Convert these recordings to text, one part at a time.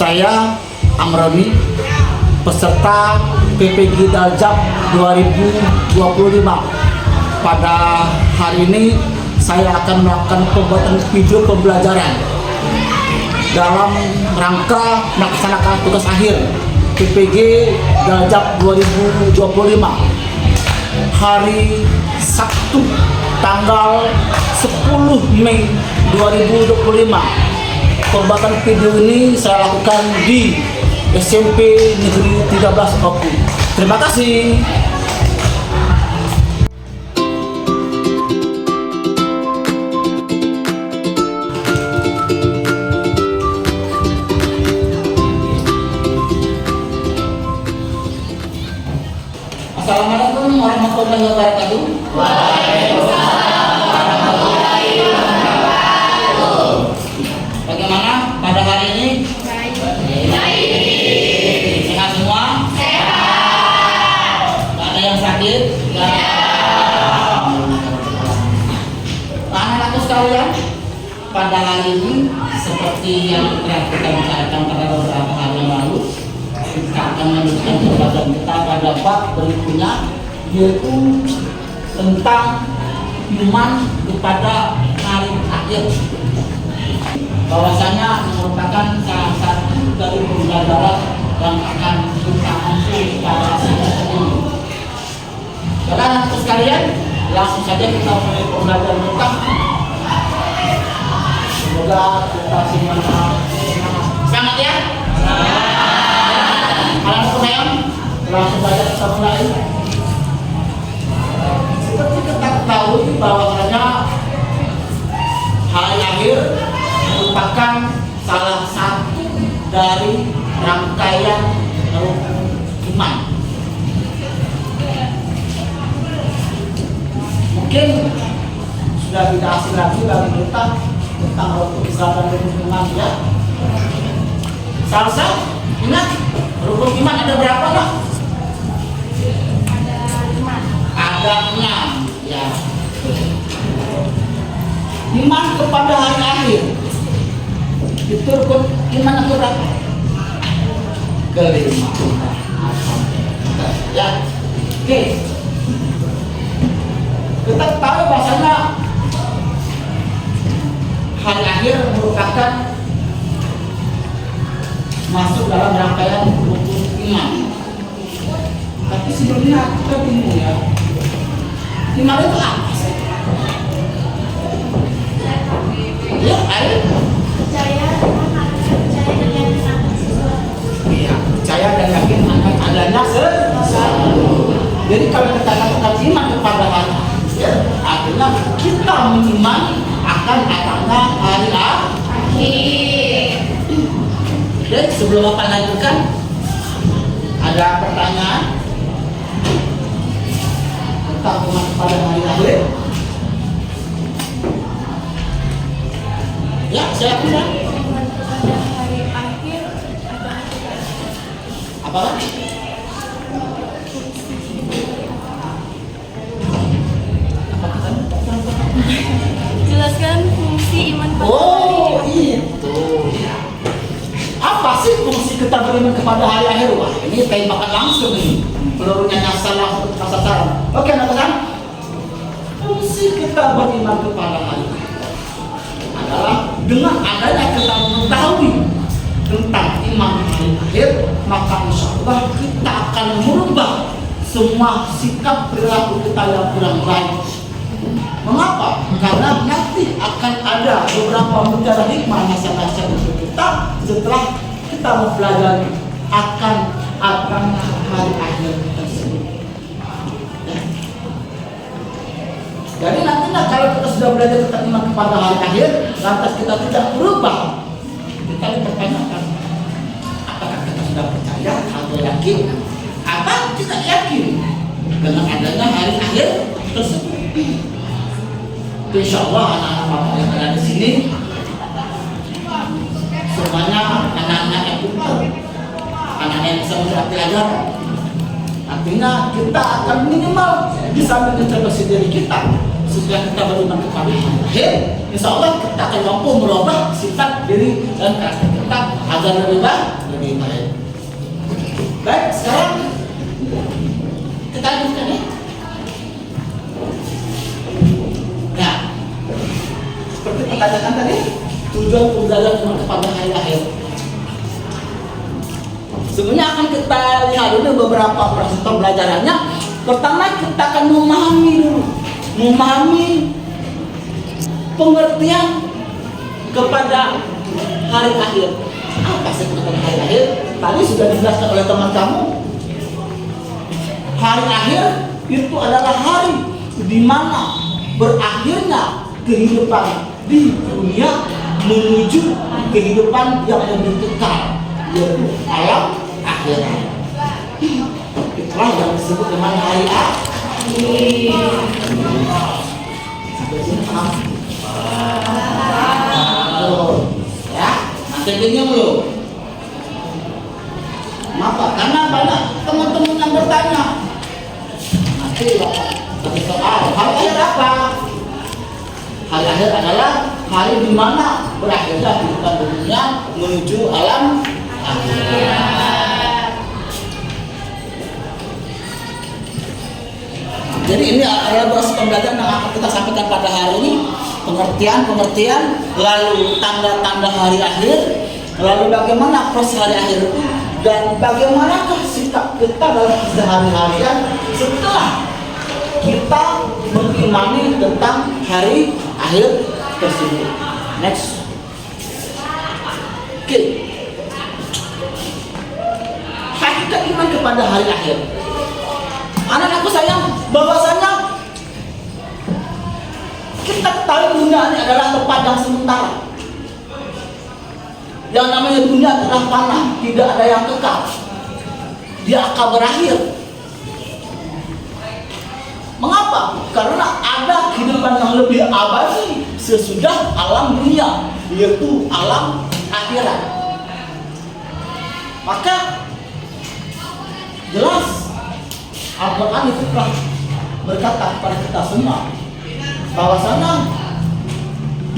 Saya Amroni, peserta PPG Daljab 2025. Pada hari ini saya akan melakukan pembuatan video pembelajaran dalam rangka melaksanakan tugas akhir PPG Daljab 2025 hari Sabtu tanggal 10 Mei 2025. Pembuatan video ini saya lakukan di SMP Negeri 13 Oku. Terima kasih. Assalamualaikum warahmatullahi wabarakatuh. Bagaimana pada hari ini? Sehat semua? Sehat. Tidak ada yang sakit? Anak-anakku sekalian, pada hari ini seperti yang telah kita bicarakan pada beberapa hari yang lalu, kita akan melanjutkan pembelajaran kita pada bab berikutnya, yaitu tentang iman kepada hari akhir. Bahwasanya merupakan salah satu dari pembelajaran yang akan kita ambil pada semester ini. Anak-anakku sekalian, langsung saja kita mulai pembelajaran kita. Semoga kita semuanya semangat ya. Anak-anakku sayang, langsung saja kita mulai. Seperti kita ketahui bahwasanya hari akhir merupakan salah satu dari rangkaian rukun iman. Mungkin sudah tidak asing lagi bagi kita tentang rukun Islam dan rukun iman ya. Salsa, ingat rukun iman ada berapa nak? Ada 6 ya. Iman kepada hari akhir itu rukun iman yang berapa? Kelima. Ya, oke. Kita tahu bahasanya hari akhir merupakan masuk dalam rangkaian rukun iman. Tapi sebelumnya kita bingung ya. Iman itu apa sih? Ya, ayo. Percaya dan yakin akan adanya sesuatu. Jadi kalau kita katakan iman kepada hari akhir, artinya kita mengimani akan adanya hari akhir. Jadi sebelum Bapak lanjutkan, ada pertanyaan tentang iman kepada hari akhir. Ya, saya punya. Apa? Jelaskan fungsi iman pada Oh, itu. Apa sih fungsi kita beriman kepada hari akhir? Wah, ini tembakan langsung nih. Pelurunya nyasar langsung ke sasaran. Oke, anak-anak. Fungsi kita beriman kepada hari akhir adalah dengan adanya kita mengetahui tentang iman hari akhir, maka insya Allah kita akan merubah semua sikap perilaku kita yang kurang baik. Mengapa? Karena nanti akan ada beberapa mutiara hikmah nasihat-nasihat untuk kita setelah kita mempelajari akan adanya hari akhir tersebut. Jadi nantinya kalau kita sudah belajar tentang iman kepada hari akhir, lantas kita tidak berubah, kita dipertanyakan apakah kita sudah percaya atau yakin atau tidak yakin dengan adanya hari akhir tersebut. Insya Allah anak-anak Bapak yang ada di sini semuanya anak-anak yang pintar, anak yang bisa mendapat pelajaran. Artinya kita akan minimal bisa mengintrospeksi diri kita setelah kita beriman kepada Allah. Insya Allah kita akan mampu merubah sifat diri dan karakter kita. kita agar lebih baik. Baik, sekarang kita lanjutkan ya. Nah, seperti pertanyaan tadi, tujuan pembelajaran iman kepada hari akhir. Sebenarnya akan kita lihat dulu beberapa proses pembelajarannya. Pertama kita akan memahami pengertian kepada hari akhir. Apa sih kepada hari akhir? Tadi sudah dijelaskan oleh teman kamu. Hari akhir itu adalah hari di mana berakhirnya kehidupan di dunia menuju kehidupan yang lebih kekal, yaitu alam akhirat. Itulah yang disebut dengan hari akhir. Sampai sini paham? Ya, masih bingung belum? Kenapa? Karena banyak teman-teman yang bertanya. Nanti soal hari akhir apa? Hari akhir adalah hari di mana berakhirnya kehidupan dunia menuju alam akhirat. Jadi ini adalah proses pembelajaran yang akan kita sampaikan pada hari ini. Pengertian, lalu tanda-tanda hari akhir, lalu bagaimana proses hari akhir itu, dan bagaimanakah sikap kita dalam sehari-harian setelah kita mengimani tentang hari akhir tersebut. Next. Oke. Hakikat iman kepada hari akhir. Anak-anakku sayang, bahwasanya kita tahu dunia ini adalah tempat yang sementara. Yang namanya dunia adalah panah, tidak ada yang kekal. Dia akan berakhir. Mengapa? Karena ada kehidupan yang lebih abadi sesudah alam dunia, yaitu alam akhirat. Maka jelas Al-Quran itu telah berkata kepada kita semua bahwasanya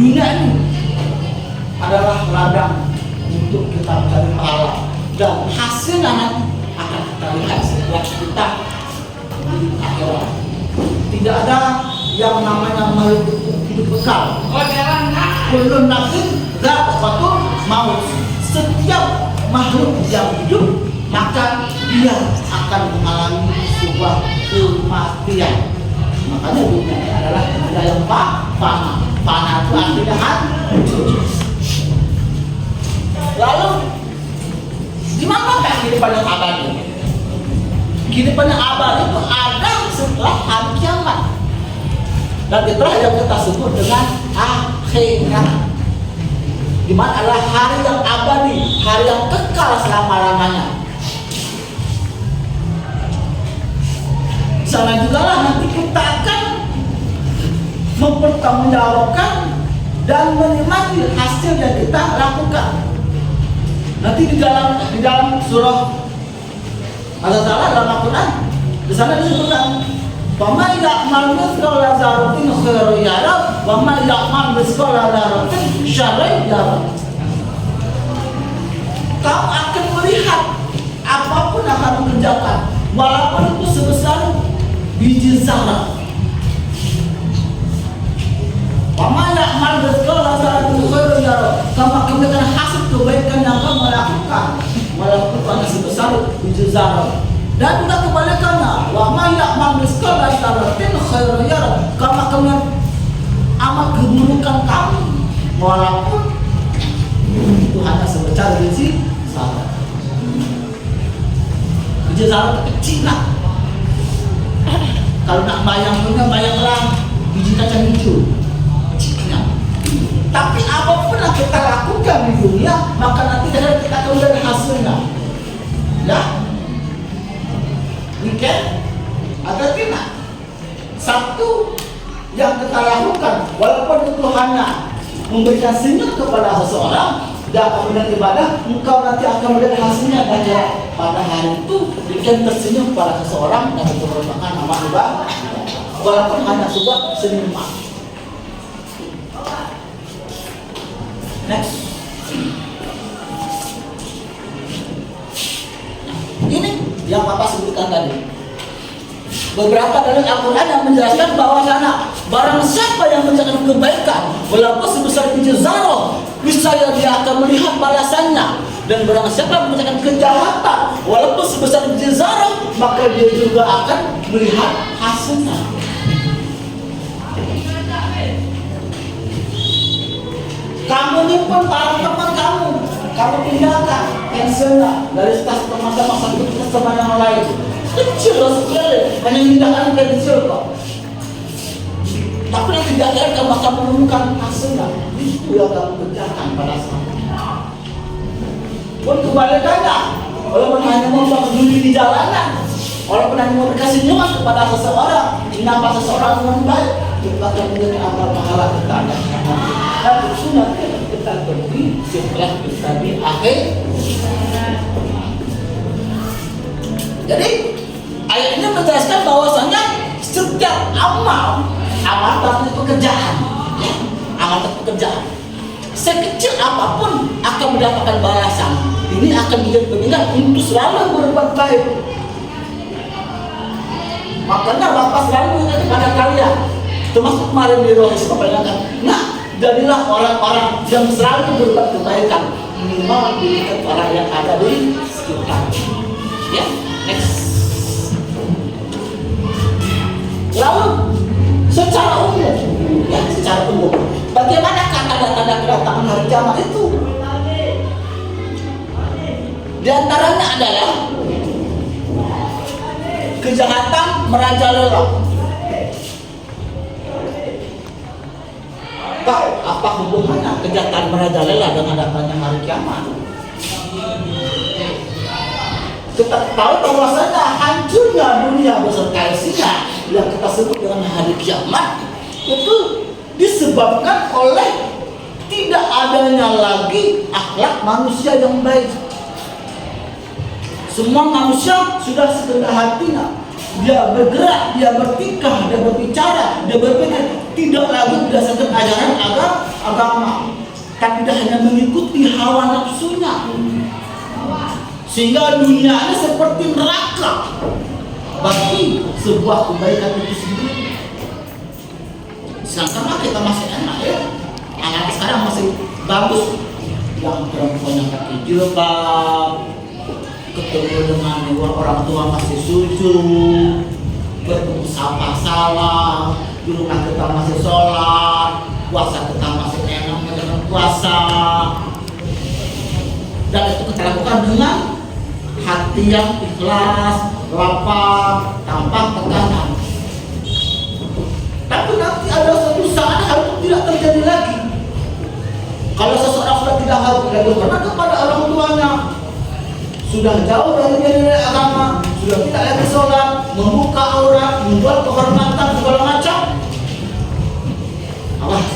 dunia ini adalah ladang untuk kita mencari pahala, dan hasilnya nanti akan kita lihat setelah kita di akhirat. Tidak ada yang namanya hidup kekal. Kullu nafsin dha'iqatul maut. Setiap makhluk yang hidup maka dia akan mengalami sebuah kematian. Makanya dunia ini adalah benda yang fana. Fana itu artinya hancur. Lalu di mana kehidupan yang abadi? Kehidupan yang abadi itu ada setelah hari kiamat. Dan itulah yang kita sebut dengan akhirat. Di mana adalah hari yang abadi, hari yang kekal selama-lamanya. Sana juga lah nanti kita akan mempertanggungjawabkan dan menikmati hasil yang kita lakukan. Nanti di dalam surah Al-Ta'ala dalam Al-Quran, di sana disebutkan, "Wa may ya'mal mithqala dzarratin khairan yarah, wa may ya'mal mithqala dzarratin syarran yarah." Kamu akan melihat apapun yang kamu kerjakan, walaupun itu sebesar biji zarah. Wa may ya'mal mithqala dzarratin khairan yarah. Kamu akan melihat hasil kebaikan yang kamu lakukan, walaupun hanya sebesar biji zarah. Dan juga kebalikannya, wa may ya'mal mithqala dzarratin khairan yarah. Kamu akan melihat amal keburukan kamu, walaupun itu hanya sebesar biji zarah. Biji zarah kecil lah. Kalau nak bayanglah biji kacang hijau kecilnya. Tapi apapun yang kita lakukan di dunia, maka nanti kita akan melihat hasilnya. Ya, weekend atau tidak? Satu yang kita lakukan, walaupun itu hanya memberikan senyum kepada seseorang dan kemudian ibadah, engkau nanti akan melihat hasilnya pada hari itu. Bikin tersenyum pada seseorang dan itu merupakan amal ibadah, walaupun hanya sebuah senyuman. Next. yang Bapak sebutkan tadi. Beberapa dalil Al-Quran yang menjelaskan bahwa barang siapa yang mengerjakan kebaikan walaupun sebesar biji zarah, niscaya dia akan melihat balasannya. Dan barang siapa yang mengerjakan kejahatan walaupun sebesar biji zarah, maka dia juga akan melihat hasilnya. Kamu nyimpan para teman kamu pindahkan pensiunnya dari stasiun masa-masa itu ke tempat yang lain. Kecil sekali, hanya pindahkan pensiun kok. Tapi nanti tidak kamu akan menemukan hasilnya. Itu yang kamu kerjakan pada saat itu. Pun kebalikannya, walaupun hanya mau peduli di jalanan, walaupun hanya mau berkasih nyuman kepada seseorang, kenapa seseorang dengan baik, kita akan menjadi amal pahala kita ada. Dan sunnah kita pergi setelah kita di akhir. Jadi ayat ini menjelaskan bahwasanya setiap amal berarti pekerjaan, ya, amal pekerjaan. Sekecil apapun akan mendapatkan balasan. Ini akan menjadi pengingat untuk selalu berbuat baik. Makanya Bapak selalu ingat kepada kalian, termasuk kemarin di Rohis Bapak, nah, jadilah orang-orang yang selalu berbuat kebaikan, minimal dekat orang yang ada di sekitar. Ya, next. Lalu secara umum, bagaimana tanda-tanda kedatangan hari kiamat itu? Di antaranya adalah kejahatan merajalela. Tahu apa hubungannya kejahatan merajalela dengan datangnya hari kiamat? Kita tahu bahwasanya hancurnya dunia beserta isinya yang kita sebut dengan hari kiamat itu disebabkan oleh tidak adanya lagi akhlak manusia yang baik. Semua manusia sudah sekedar hatinya, dia bergerak, dia bertingkah, dia berbicara, dia berpikir tidak lagi berdasarkan ajaran agama, tapi dia hanya mengikuti hawa nafsunya, sehingga dunia ini seperti neraka bagi sebuah kebaikan itu sendiri. Sedangkan kita masih enak ya, anak sekarang masih bagus, yang perempuan yang pakai jilbab, ketemu dengan orang tua masih sujud, bertemu sapa salam, di rumah kita masih sholat, puasa kita masih enak dengan puasa, dan itu kita lakukan dengan hati yang ikhlas, lapang, tanpa tekanan. Tapi nanti ada suatu saat hal itu tidak terjadi lagi. Kalau seseorang sudah tidak lagi hormat kepada orang tuanya, sudah jauh dari nilai agama, sudah tidak lagi sholat, membuka aurat, membuat kehormatan segala macam. Awas,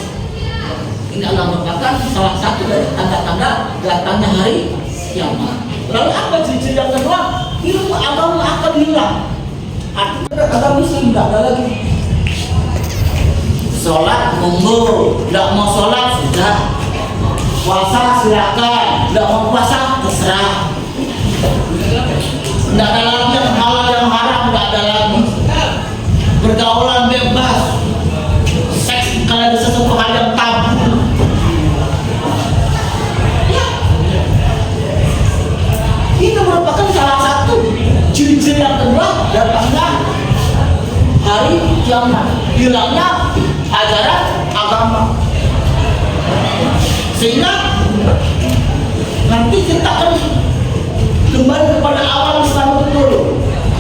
ini adalah merupakan salah satu dari tanda-tanda datangnya hari kiamat. Lalu apa ciri-ciri yang kedua? Ilmu agama akan hilang. Artinya agama Muslim tidak ada lagi. Sholat monggo, tidak mau sholat sudah. Puasa silakan, tidak mau puasa terserah. Tidak ada lagi yang halal yang haram, tidak ada lagi. Pergaulan bebas, seks kalau ada sesuatu hal yang tabu. Ya. Ini merupakan salah satu ciri-ciri yang kedua datangnya hari kiamat, hilangnya ajaran agama. Sehingga nanti kita akan kembali kepada awal Islam itu turun.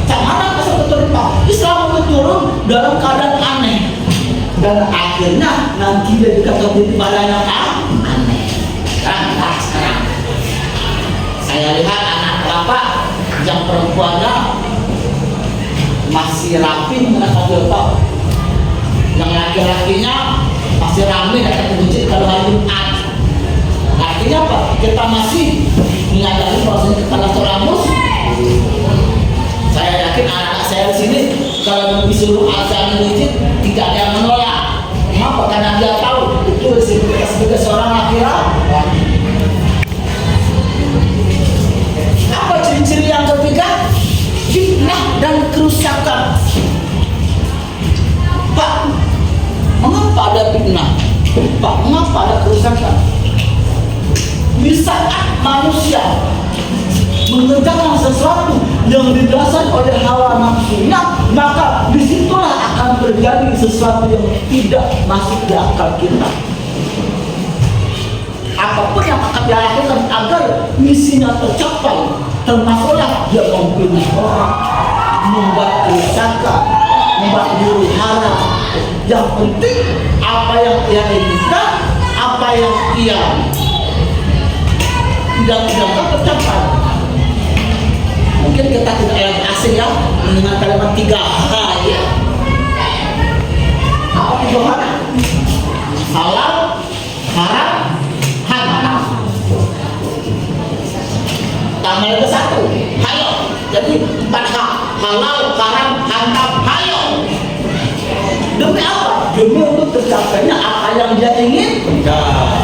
Mana pasal turun Pak? Islam itu turun dalam keadaan aneh, dan akhirnya nanti dia dikatakan ibadah yang aneh. Sekarang saya lihat anak bapak yang perempuannya masih rapi menggunakan jilbab, yang laki-lakinya masih ramai datang ke masjid kalau hari Jumat. Artinya apa? Kita masih mengajari proses kepada seorang muslim. Saya yakin anak saya di sini kalau disuruh azan di masjid tidak ada yang menolak. Kenapa? Karena dia tahu itu risiko kita sebagai seorang laki-laki. Apa ciri-ciri yang ketiga? mengatakan, Pak, mengapa ada fitnah? Pak, mengapa ada kerusakan? Di saat manusia mengerjakan sesuatu yang didasari oleh hawa nafsunya, maka disitulah akan terjadi sesuatu yang tidak masuk di akal kita. Apapun yang akan dia lakukan agar misinya tercapai, termasuklah dia membunuh orang, membuat kerusakan, membuat huru hara. Yang penting apa yang ia inginkan, apa yang ia tidak tercapai. Mungkin kita tidak yang asing ya mendengar kalimat 3H ya. Apa 3H? Halal, haram, haram. Tambah ke 1, hayo. Jadi 4H, halal, haram, haram, hayo. Demi apa? Demi untuk tercapainya apa yang dia inginkan.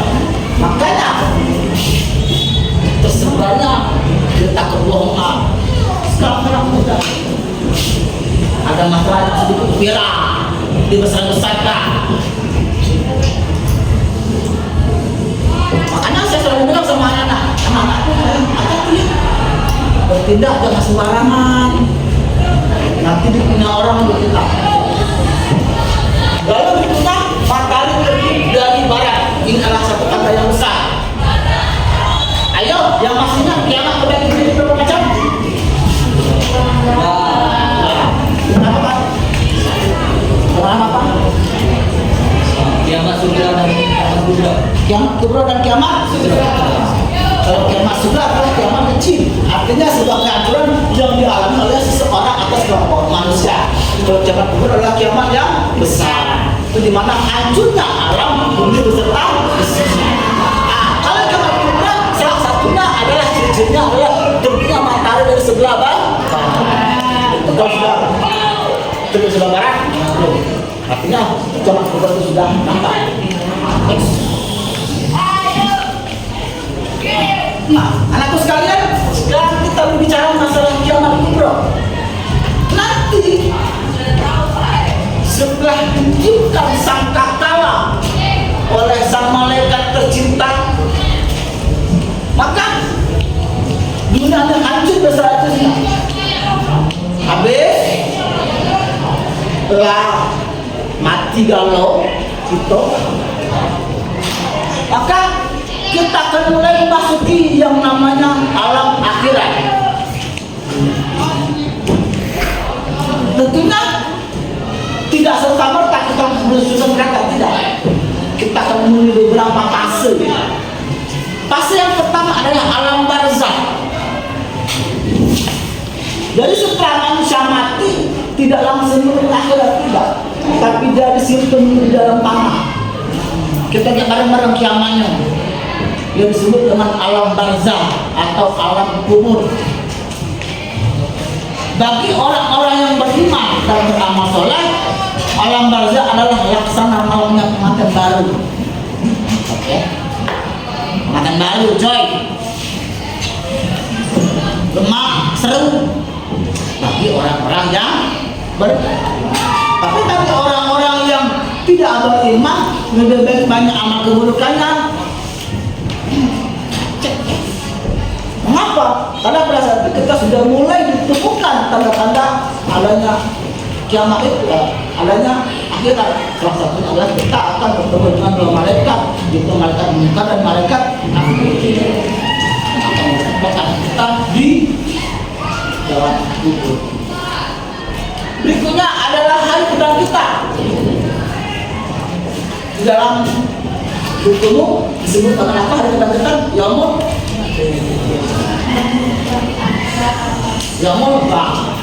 Makanya tersebarnya kita kebohongan. Sekarang muda ada masalah sedikit viral, dibesar-besarkan. Makanya saya selalu bilang sama anak-anak hati-hati, bertindak jangan sembarangan, nanti dipindah orang untuk kita. Lalu berikutnya, matahari terbit dari barat. Ini adalah satu kata yang besar. Ayo, yang maksudnya kiamat terbit dari berapa macam? Kenapa Pak? Kenapa Pak? Kiamat sugra dan kiamat kubra. Kiamat kubra dan kiamat sugra. Kalau kiamat sugra adalah kiamat kecil, artinya sebuah kehancuran yang dialami oleh seseorang atas kelompok manusia. Kalau kiamat kubra adalah kiamat yang besar, itu dimana hancurnya alam bumi beserta isinya. Kalau kiamat kubra salah satunya adalah ciri-cirinya adalah terbitnya matahari dari sebelah barat. Kalau sudah terbit sebelah barat, artinya kiamat kubra itu sudah nampak. Nah, anakku sekalian, sekarang kita berbicara masalah kiamat kubra. Nanti setelah ditiupkan sangkakala oleh sang malaikat tercinta, maka dunia akan hancur berseratusnya. Habis lah mati galau itu, maka kita akan mulai memasuki yang namanya alam akhirat. Tentunya tidak serta-merta kita menuju neraka, tidak. Kita akan melalui beberapa fase. Fase yang pertama adalah alam barzah. Jadi setelah manusia mati, tidak langsung menuju akhirat, tidak, tapi dia disimpan di dalam tanah. Kita lihat bareng-bareng kiamatnya, yang disebut dengan alam barzah atau alam kubur. Bagi orang-orang yang beriman dan beramal soleh, alam barzah adalah laksana malamnya pengantin baru. Oke, pengantin baru, coy. Lemah, seru bagi orang-orang yang beriman. Tapi bagi orang-orang yang tidak beriman, lebih baik banyak amal keburukannya. Mengapa? Karena pada saat itu kita sudah mulai ditemukan tanda-tanda adanya kiamat itu, adanya akhirat. Salah satunya adalah kita akan bertemu dengan dua malaikat, yaitu malaikat munkar dan malaikat nakir, akan menempatkan kita di dalam kubur. Berikutnya adalah hari kedua kita. Di dalam bukumu disebut dengan apa hari kedua kita? Yaumul Ba'ats,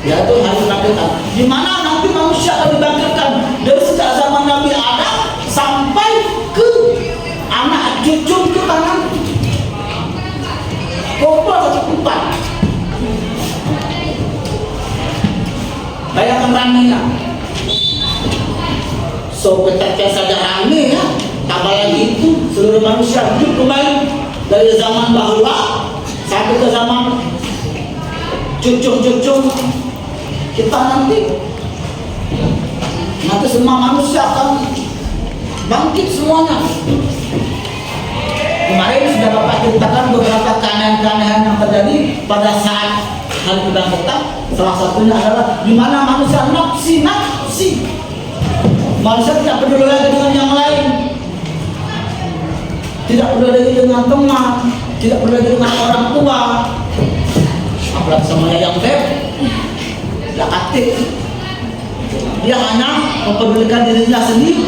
yaitu hari kebangkitan, di mana nanti manusia akan dibangkitkan dari sejak zaman Nabi Adam sampai ke anak cucu kita nanti. Kumpul satu tempat. Bayangkan ramenya. So betapa saja rame ya. Tambah lagi itu seluruh manusia hidup kembali dari zaman bahula sampai ke zaman cucu-cucu kita nanti semua manusia akan bangkit semuanya. Kemarin sudah Bapak ceritakan beberapa keanehan-keanehan yang terjadi pada saat hari kebangkitan. Salah satunya adalah di mana manusia nafsi. Manusia tidak peduli lagi dengan yang lain, tidak peduli lagi dengan teman, tidak peduli lagi dengan orang tua, apalagi sama yang beb, tidak aktif. Dia hanya mempedulikan dirinya sendiri.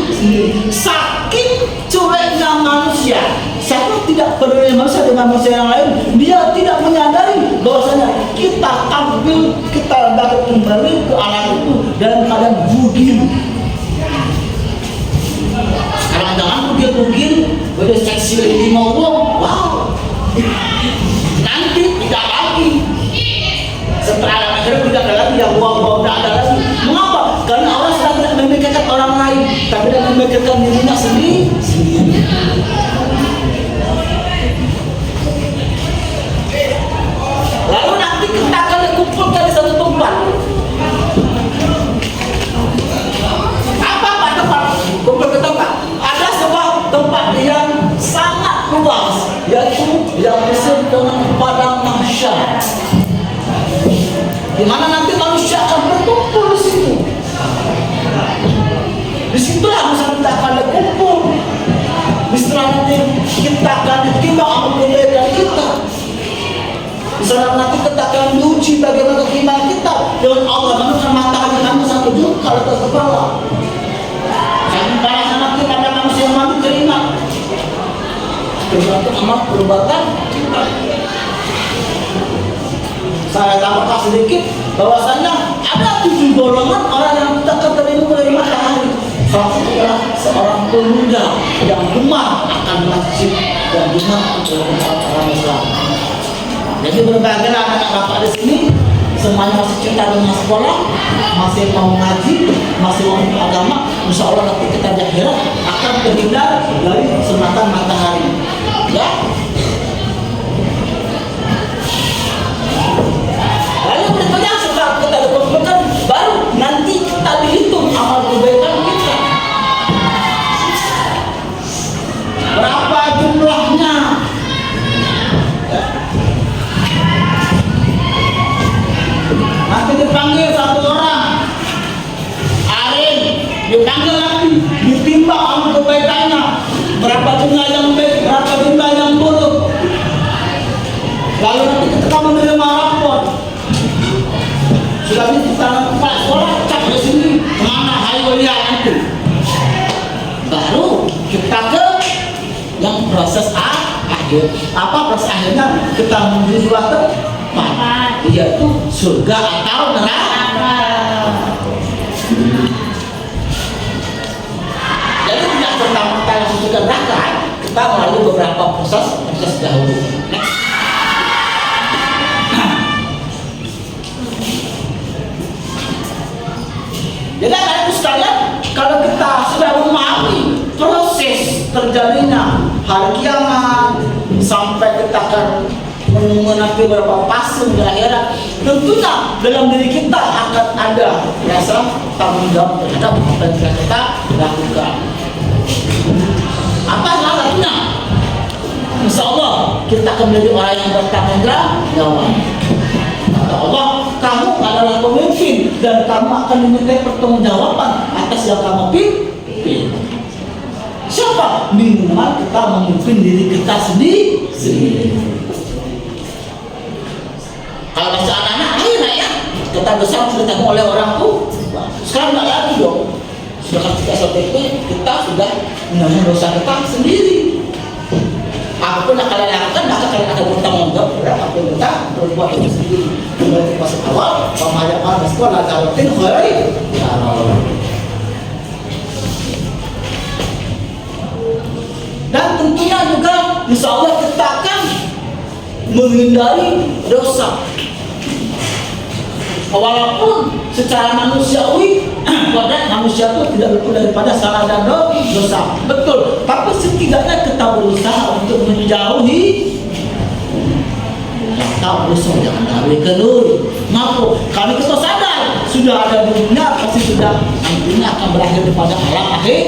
Saking cueknya manusia, satu tidak peduli manusia dengan manusia yang lain. Dia tidak menyadari bahwasanya kita tampil, kita dapat kembali ke alam itu dalam keadaan bugil. Sekarang jangan bugil, udah seksi di ngomong, wow. Nanti tidak lagi. Setelah akhirnya tidak ada lagi yang wow tidak ada lagi. Mengapa? Karena orang sedang tidak memikirkan orang lain, tapi tidak memikirkan dirinya sendiri. Lalu nanti kita akan dikumpulkan di satu tempat. Apa tempat? Kumpul ke tempat. Ada sebuah tempat yang sangat luas, yaitu yang disebut dengan padang mahsyar. Di mana nanti manusia akan berkumpul di situ. Di situlah manusia kita akan berkumpul. Di sana nanti kita akan ditimbang apa kebaikan kita. Di sana nanti kita akan diuji bagaimana keimanan kita dengan Allah. Manusia matahari kami satu jengkal atas kepala. Jangan parahnya nanti pada manusia yang mati terima. Tergantung amat perbuatan kita. Saya tambahkan sedikit bahwasanya ada 7 golongan orang yang tidak terima dari matahari. Salah satu adalah seorang pemuda yang gemar akan masjid dan gemar untuk orang Islam. Jadi berbagai anak-anak bapak di sini semuanya masih cinta dengan sekolah, masih mau ngaji, masih mau agama. Insya Allah nanti kita di akhirat akan terhindar dari sunatan matahari. Ya. Lalu berikutnya setelah kita dikumpulkan, baru nanti kita dihitung amal kebaikan kita. Berapa jumlahnya? Nanti dipanggil satu orang, Arin, dipanggil lagi, ditimbang amal kebaikannya. Berapa jumlah yang baik, berapa jumlah yang buruk. Lalu nanti kita menerima rapor. Sudah bisa tempat sekolah, cek di sini mana hayulia itu. Baru kita ke yang proses akhir. Apa proses akhirnya? Kita menuju suatu tempat, yaitu surga atau neraka. Jadi tidak serta-merta langsung surga neraka. Kita melalui beberapa proses dahulu. Next. Jadi anak-anakku sekalian, kalau kita sudah memahami proses terjadinya hari kiamat sampai kita akan menanti beberapa fase di akhirat, tentunya dalam diri kita akan ada rasa tanggung jawab terhadap apa yang telah kita lakukan. Apa salah satunya? Insya Allah kita akan menjadi orang yang bertanggung jawab. Kata Allah, kamu adalah pemimpin dan kamu akan diminta pertanggungjawaban atas yang kamu pimpin. Siapa? Minimal kita memimpin diri kita sendiri. Kalau masih anak-anak, ayo nak ya. Kita besar sudah ditanggung oleh orang tua. Sekarang nggak lagi dong. Sudah kita SOTP, kita sudah menanggung dosa kita sendiri. Apapun yang kalian lakukan, maka kalian akan bertanggung jawab terhadap apa yang kita berbuat itu sendiri. Kembali ke pasal awal, pemahaman sekolah jawatin hari. Dan tentunya juga, insya Allah kita akan menghindari dosa. Walaupun secara manusiawi, manusia itu tidak luput daripada salah dan dosa, betul. Tapi setidaknya kita berusaha untuk menjauhi yang tahu dosa, jangan ambil kelur. Mampu, kami kita sadar sudah ada di dunia pasti sudah nantinya akan berakhir pada alam akhir.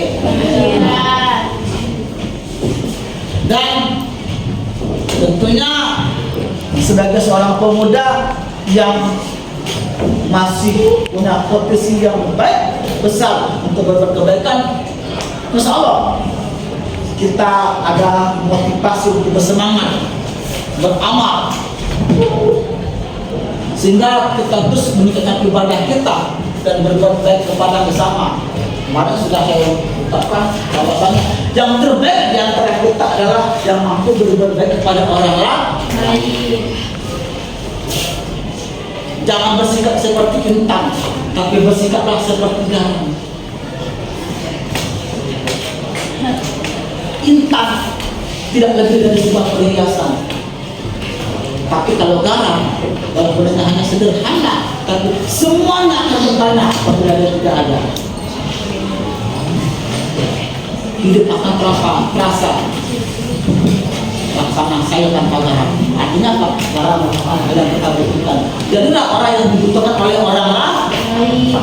Dan tentunya sebagai seorang pemuda yang masih punya potensi yang baik besar untuk berbuat kebaikan, insya Allah kita ada motivasi untuk bersemangat beramal sehingga kita terus meningkatkan ibadah kita dan berbuat baik kepada sesama. Kemarin sudah saya ucapkan bahwasanya yang terbaik di antara kita adalah yang mampu berbuat baik kepada orang lain. Jangan bersikap seperti kentang, tapi bersikaplah seperti garam. Intan tidak lebih dari sebuah perhiasan. Tapi kalau garam, walaupun hanya sederhana, tapi semuanya akan bertanya apabila dia tidak ada. Hidup akan terasa laksana saya tanpa garam. Artinya apa? Garam merupakan hal yang kita butuhkan. Jadilah orang yang dibutuhkan oleh orang lain.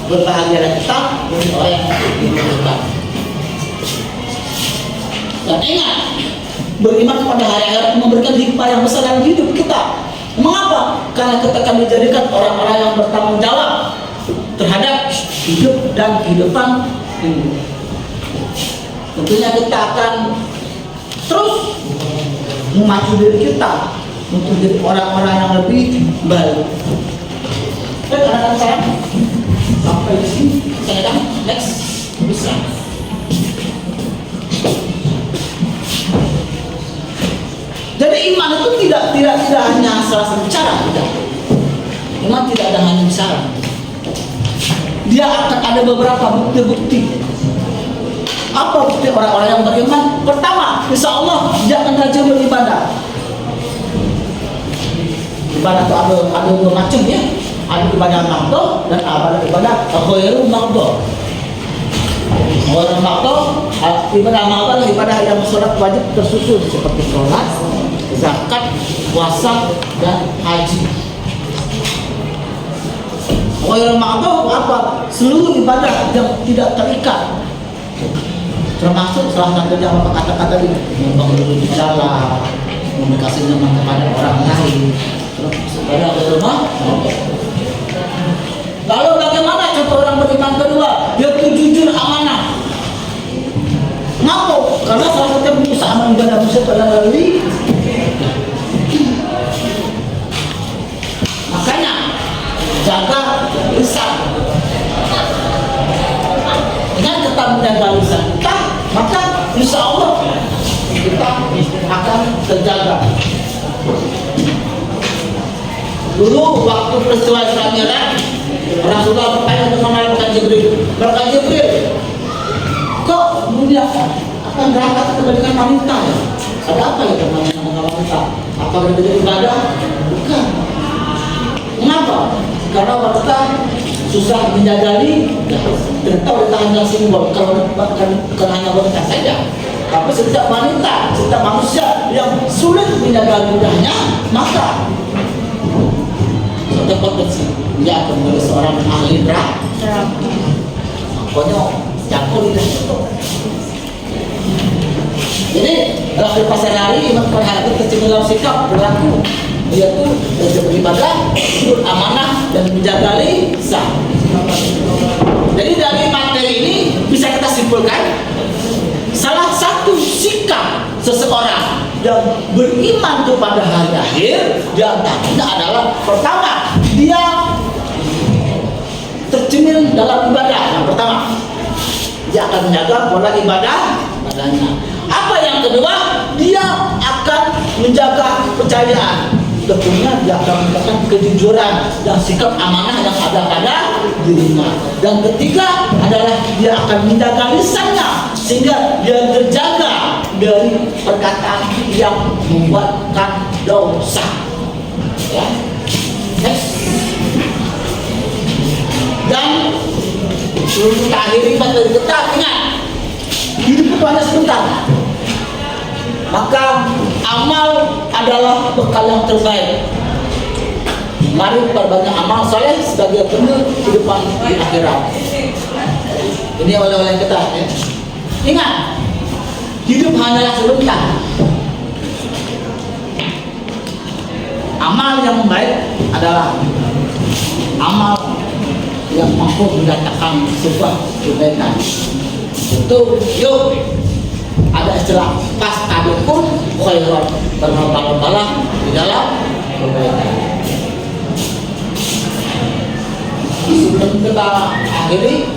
Berbahagialah kita dengan orang yang dibutuhkan. Dan ingat, beriman kepada hari akhirat memberikan hikmah yang besar dalam hidup kita. Mengapa? Karena kita akan dijadikan orang-orang yang bertanggung jawab terhadap hidup dan kehidupan ini. Tentunya kita akan terus memacu diri kita untuk jadi orang-orang yang lebih baik. Baik, anak-anak saya, sampai di sini. Saya next bisa. Jadi iman itu tidak hanya salah satu cara, tidak. Iman tidak ada hanya cara. Dia akan ada beberapa bukti-bukti. Apa bukti orang-orang yang beriman? Pertama, insya Allah dia akan rajin beribadah. Ibadah itu ada dua macam ya. Ada ibadah makdo dan ada ibadah ghairul makdo. Ghairul makdo, ibadah makdo adalah ibadah yang sholat wajib tersusun seperti sholat, zakat, puasa, dan haji. Ghairul makdo apa? Seluruh ibadah yang tidak terikat. Termasuk salah satunya apa kata-kata ini, membangun salah, memberikan nyaman kepada orang lain, kepada rumah. Lalu bagaimana contoh orang beriman kedua? Dia itu jujur amanah. Kenapa? Karena salah satu berusaha mengibadah manusia pada melalui. Makanya jaga lisan. Dengan kita menjaga lisan kita, maka insya Allah kita akan terjaga. Dulu waktu peristiwa Isra Mi'raj, Rasulullah bertanya dengan malaikat Jibril, malaikat Jibril, kok mulia akan berangkat dengan wanita ya? Ada apa ya dengan wanita? Apa berbeda ibadah? Bukan. Mengapa? Karena wanita susah menjagali, ternyata wanita hanya simbol, bukan hanya wanita saja, tapi setiap wanita, setiap manusia yang sulit menjaga lidahnya, maka suatu potensi dia akan menjadi seorang ahli neraka. Pokoknya jago lidah itu. Jadi dalam kesehari-hari iman perhatian tercemar sikap berlaku. Dia tuh beribadah, amanah dan menjaga lisan. Jadi dari materi ini bisa kita simpulkan salah satu sikap seseorang yang beriman kepada hari akhir di antaranya adalah pertama, dia tercermin dalam ibadah. Yang pertama, dia akan menjaga pola ibadahnya. Apa yang kedua, dia akan menjaga kepercayaan. Tentunya dia akan menjaga kejujuran dan sikap amanah yang ada pada dirinya. Dan ketiga adalah dia akan menjaga lisannya sehingga dia terjaga dari perkataan yang membuatkan dosa. Ya. Next. Dan sebelum kita akhiri materi kita, ingat hidup itu hanya sebentar. Maka amal adalah bekal yang terbaik. Mari perbanyak amal soleh sebagai kehidupan di akhirat. Ini oleh-oleh kita. Ya. Ingat, hidup hanyalah sebentar. Amal yang baik adalah amal yang mampu mendatangkan sebuah kebaikan. Itu yuk ada istilah fastabiqul khairat, berlomba-lombalah di dalam kebaikan. Sebelum kita akhiri,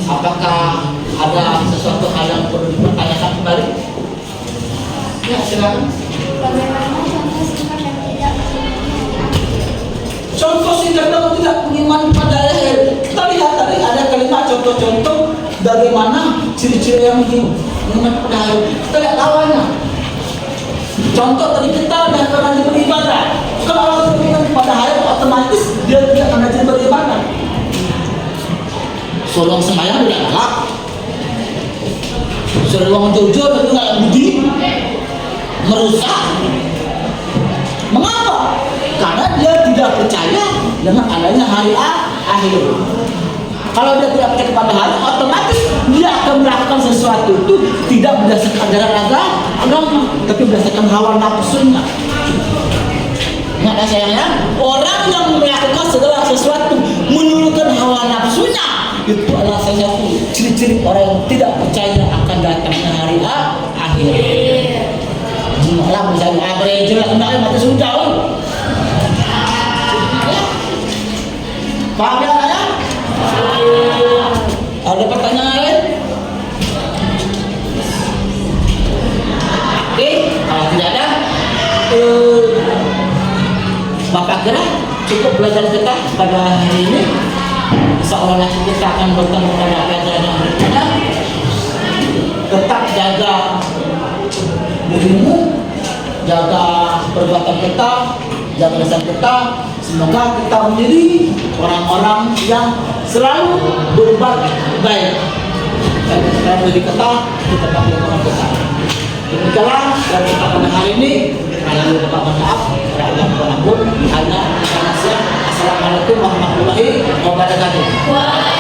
apakah ada sesuatu hal yang perlu dipertanyakan kembali? Ya, silakan. Bagaimana contoh singkat yang tidak Contoh singkat yang tidak beriman pada akhir. Kita lihat tadi ada kalimat contoh-contoh bagaimana ciri-ciri yang beriman pada akhir. Kita lihat lawannya. Contoh tadi kita dan orang yang beribadah. Kalau orang beriman pada akhir, otomatis dia tidak akan rajin beribadah. Suruh sembahyang tidak galak. Suruh orang jujur itu nggak budi, merusak. Mengapa? Karena dia tidak percaya dengan adanya hari akhir. Kalau dia tidak percaya kepada hari, otomatis dia akan melakukan sesuatu itu tidak berdasarkan ajaran agama, tapi berdasarkan hawa nafsunya. Ingat sayangnya, orang yang melakukan segala sesuatu menurutkan hawa nafsunya itu adalah salah satu ciri-ciri orang yang tidak percaya akan datangnya hari akhir. Malah misalnya average lah kembali mati sudah. Paham ya? Ada pertanyaan lain? Oke, kalau tidak ada, Bapak kira cukup belajar kita pada hari ini. Seolah kita akan bertemu pada pelajaran yang berikutnya. Tetap jaga dirimu, jaga perbuatan kita, jaga lisan kita. Semoga kita menjadi orang-orang yang selalu berbuat baik. Dan kita menjadi kita tetap melakukan kita. Demikianlah dan kita pada hari ini. Kalau lupa maaf, Allah mengampun. Hanya Assalamualaikum warahmatullahi wabarakatuh.